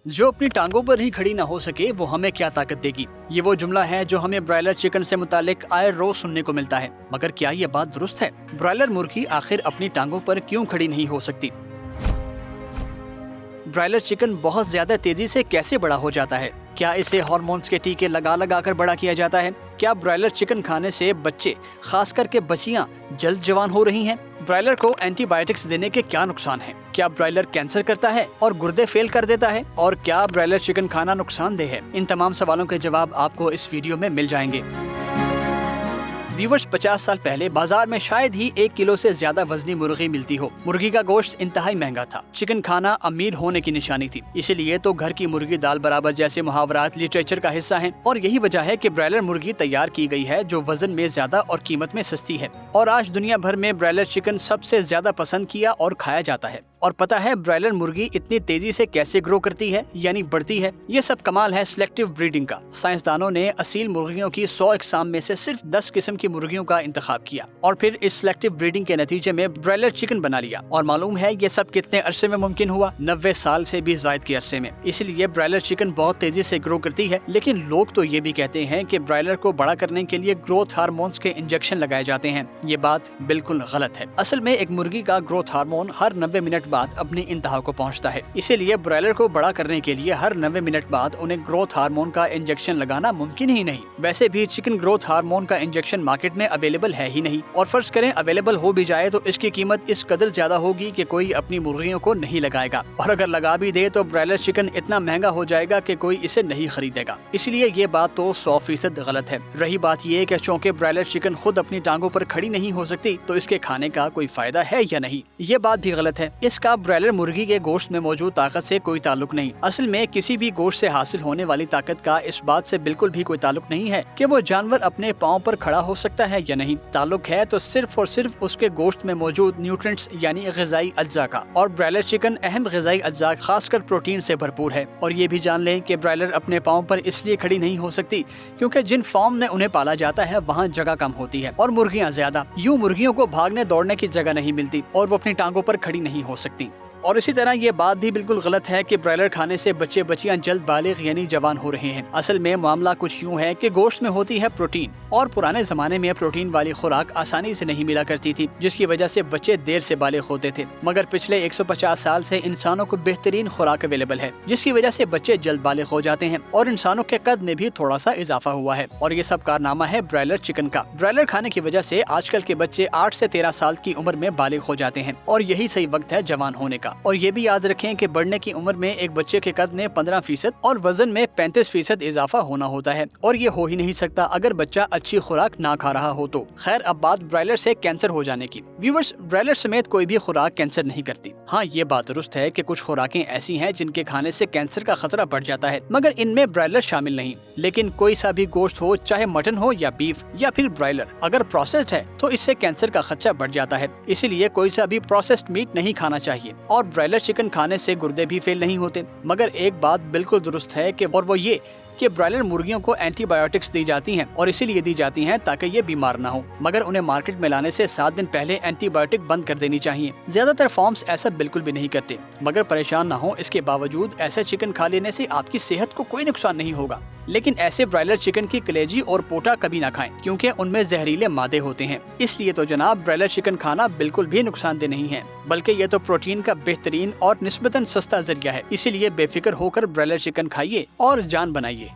जो अपनी टांगों पर ही खड़ी ना हो सके वो हमें क्या ताकत देगी। ये वो जुमला है जो हमें ब्रायलर चिकन से मुतालिक आए रोज सुनने को मिलता है, मगर क्या ये बात दुरुस्त है? ब्रायलर मुर्गी आखिर अपनी टांगों पर क्यों खड़ी नहीं हो सकती? ब्रायलर चिकन बहुत ज्यादा तेजी से कैसे बड़ा हो जाता है? क्या इसे हार्मोन्स के टीके लगा लगा कर बड़ा किया जाता है? क्या ब्रायलर चिकन खाने से बच्चे, खास करके बच्चियां, जल्द जवान हो रही हैं? ब्रायलर को एंटीबायोटिक्स देने के क्या नुकसान हैं? क्या ब्रायलर कैंसर करता है और गुर्दे फेल कर देता है? और क्या ब्रायलर चिकन खाना नुकसानदेह है? इन तमाम सवालों के जवाब आपको इस वीडियो में मिल जाएंगे। व्यूवर्स, 50 साल पहले बाजार में शायद ही 1 किलो से ज्यादा वजनी मुर्गी मिलती हो। मुर्गी का गोश्त इंतहाई महंगा था। चिकन खाना अमीर होने की निशानी थी, इसीलिए तो घर की मुर्गी दाल बराबर जैसे मुहावरात लिटरेचर का हिस्सा हैं। और यही वजह है कि ब्रायलर मुर्गी तैयार की गई है जो वजन में ज्यादा और कीमत में सस्ती है। और आज दुनिया भर में ब्रायलर चिकन सबसे ज्यादा पसंद किया और खाया जाता है। और पता है ब्रायलर मुर्गी इतनी तेजी से कैसे ग्रो करती है यानी बढ़ती है? ये सब कमाल है सिलेक्टिव ब्रीडिंग का। साइंसदानों ने असील मुर्गियों की 100 अक़साम में से सिर्फ 10 किस्म की मुर्गियों का इंतखाब किया और फिर इस सिलेक्टिव ब्रीडिंग के नतीजे में ब्रायलर चिकन बना लिया। और मालूम है ये सब कितने अरसे में मुमकिन हुआ? 90 साल से भी ज्यादा के अरसे में। इसलिए ब्रायलर चिकन बहुत तेजी से ग्रो करती है। लेकिन लोग तो ये भी कहते हैं कि ब्रायलर को बड़ा करने के लिए ग्रोथ हार्मोन्स के इंजेक्शन लगाए जाते हैं। ये बात बिल्कुल गलत है। असल में एक मुर्गी का ग्रोथ हार्मोन हर 90 मिनट बाद अपनी इंतहा को पहुंचता है। इसीलिए ब्रायलर को बड़ा करने के लिए हर 90 मिनट बाद उन्हें ग्रोथ हार्मोन का इंजेक्शन लगाना मुमकिन ही नहीं। वैसे भी चिकन ग्रोथ हार्मोन का इंजेक्शन मार्केट में अवेलेबल है ही नहीं, और फर्ज करें अवेलेबल हो भी जाए तो इसकी कीमत इस कदर ज्यादा होगी कि कोई अपनी मुर्गियों को नहीं लगाएगा। और अगर लगा भी दे तो ब्रायलर चिकन इतना महंगा हो जाएगा कि कोई इसे नहीं खरीदेगा। इसलिए ये बात तो 100% गलत है। रही बात ये कि चूंकि ब्रायलर चिकन खुद अपनी टांगों पर खड़ी नहीं हो सकती तो इसके खाने का कोई फायदा है या नहीं, ये बात भी गलत है। इसका ब्रायलर मुर्गी के गोश्त में मौजूद ताकत से कोई ताल्लुक नहीं। असल में किसी भी गोश्त से हासिल होने वाली ताकत का इस बात से बिल्कुल भी कोई ताल्लुक नहीं है कि वो जानवर अपने पांव पर खड़ा हो सकता है या नहीं। ताल्लुक है तो सिर्फ और सिर्फ उसके गोश्त में मौजूद न्यूट्रिएंट्स यानी ग़िज़ाई अज्जा का। और ब्रायलर चिकन अहम ग़िज़ाई अज्जा खासकर प्रोटीन से भरपूर है। और ये भी जान लें कि ब्रायलर अपने पाँव पर इसलिए खड़ी नहीं हो सकती क्योंकि जिन फार्म में उन्हें पाला जाता है वहाँ जगह कम होती है और मुर्गियाँ ज्यादा। यूँ मुर्गियों को भागने दौड़ने की जगह नहीं मिलती और वो अपनी टांगों पर खड़ी नहीं हो सकती। और इसी तरह ये बात भी बिल्कुल गलत है कि ब्रायलर खाने से बच्चे बच्चियां जल्द बालिग यानी जवान हो रहे हैं। असल में मामला कुछ यूँ है कि गोश्त में होती है प्रोटीन, और पुराने जमाने में प्रोटीन वाली खुराक आसानी से नहीं मिला करती थी, जिसकी वजह से बच्चे देर से बालिग होते थे। मगर पिछले 150 साल से इंसानों को बेहतरीन खुराक अवेलेबल है, जिसकी वजह से बच्चे जल्द बालिग हो जाते हैं और इंसानों के कद में भी थोड़ा सा इजाफा हुआ है। और ये सब कारनामा है ब्रायलर चिकन का। ब्रायलर खाने की वजह से आजकल के बच्चे 8 से 13 साल की उम्र में बालिग हो जाते हैं और यही सही वक्त है जवान होने का। और ये भी याद रखें कि बढ़ने की उम्र में एक बच्चे के कद में 15% और वजन में 35% इजाफा होना होता है, और ये हो ही नहीं सकता अगर बच्चा अच्छी खुराक ना खा रहा हो तो। खैर, अब बात ब्रायलर से कैंसर हो जाने की। व्यूअर्स, ब्रायलर समेत कोई भी खुराक कैंसर नहीं करती। हाँ, ये बात दुरुस्त है कि कुछ खुराकें ऐसी हैं जिनके खाने से कैंसर का खतरा बढ़ जाता है, मगर इनमें ब्रायलर शामिल नहीं। लेकिन कोई सा भी गोश्त हो, चाहे मटन हो या बीफ या फिर ब्रायलर, अगर प्रोसेस्ड है तो इससे कैंसर का खतरा बढ़ जाता है। इसीलिए कोई सा भी प्रोसेस्ड मीट नहीं खाना चाहिए। और ब्रायलर चिकन खाने से गुर्दे भी फेल नहीं होते। मगर एक बात बिल्कुल दुरुस्त है कि और वो ये कि ब्रायलर मुर्गियों को एंटीबायोटिक्स दी जाती हैं, और इसीलिए दी जाती हैं ताकि ये बीमार ना हो। मगर उन्हें मार्केट में लाने से 7 दिन पहले एंटीबायोटिक बंद कर देनी चाहिए। ज्यादातर फार्म्स ऐसा बिल्कुल भी नहीं करते। मगर परेशान ना हो, इसके बावजूद ऐसे चिकन खा लेने से आपकी सेहत को कोई नुकसान नहीं होगा। लेकिन ऐसे ब्रायलर चिकन की कलेजी और पोटा कभी ना खाएं, क्योंकि उनमें जहरीले मादे होते हैं। इसलिए तो जनाब, ब्रायलर चिकन खाना बिल्कुल भी नुकसानदेह नहीं है, बल्कि ये तो प्रोटीन का बेहतरीन और निस्बतन सस्ता जरिया है। इसीलिए बेफिक्र होकर ब्रायलर चिकन खाइए और जान बनाइए।